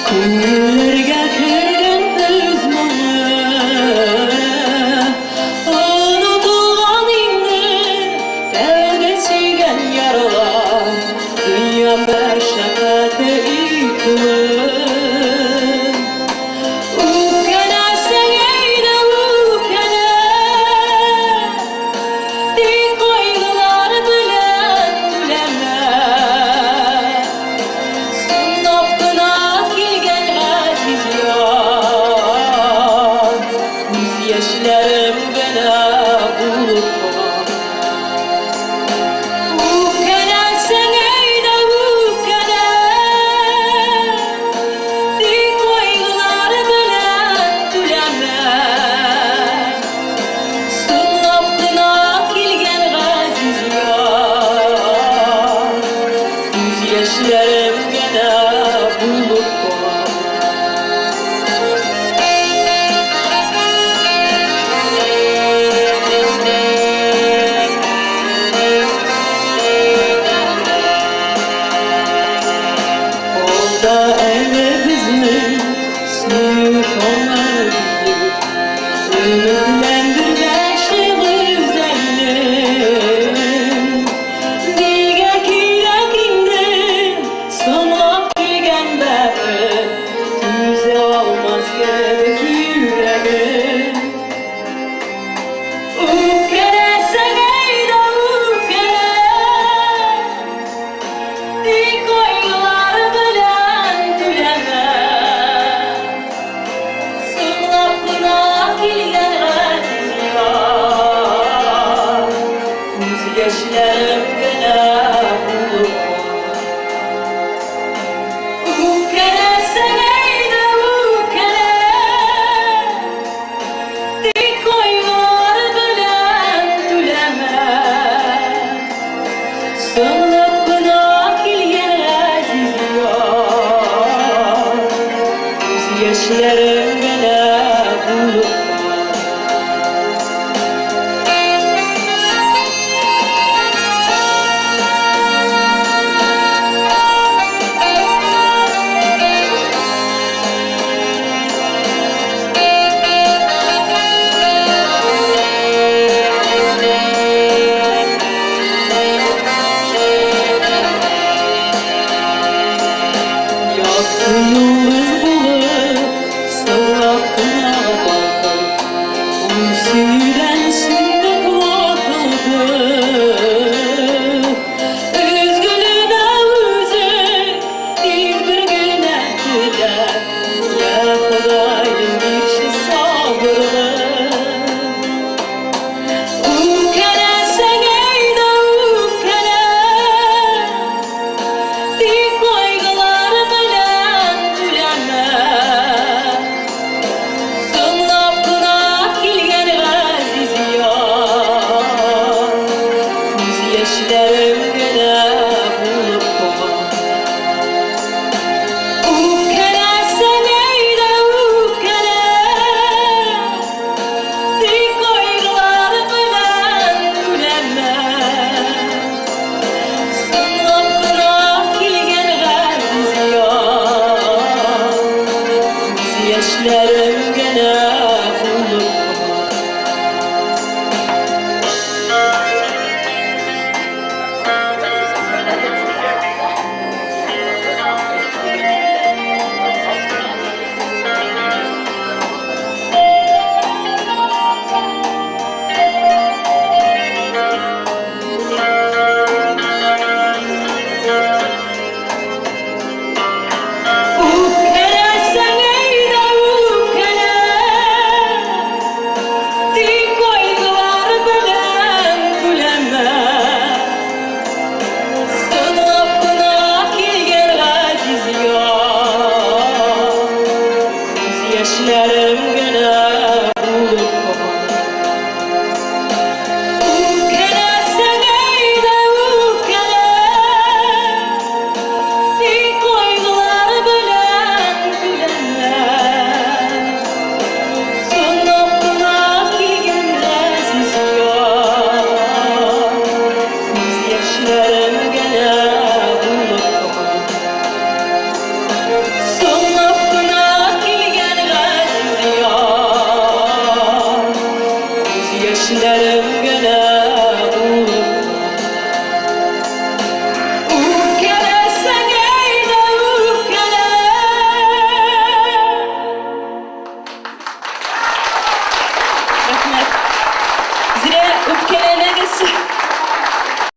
Күңелләргә кергән өзмаңы, онытылган инде тәүге сөйгән яралар, дөнья мәшәкате йөкле. Үпкәләсәң әйдә үпкәлә, тик кайгылар белән түләмә. Yaşlarım gene bulutlar. Ukkalarsan eyde ukkalar, dik koygular bilen tüleme. Sınlap kına kilgen gaziz yar, göz yaşlarım gene bulutlar. Yaşlarım gene bulutlar. Ukkalarsan eyde ukkalar, dik koygular bilen tüleme. Sınlap kına kilgen aziz yar, göz yaşlarım gene bulutlar. Yıldız bulup sığlap kına bakıp, Uysudan sünnet vakıldı. Üzgününe özü bir güne diler, ya Xudayım bir şey sabırlı. Ukkalarsan eyde ukkalar, dik koygular bilen tüleme. Sınlap kına kilgen gaziz yar, göz yaşlarım gene bulutlar. Ukkalarsan eyde ukkalar, dik koygular bilen tüleme. Sınlap kına kilgen gaziz yar, göz yaşlarım gene bulutlar. Ukkalarsan eyde ukkalar, dik koygular bilen tüleme. Sınlap kına kilgen gaziz yar, göz yaşlarım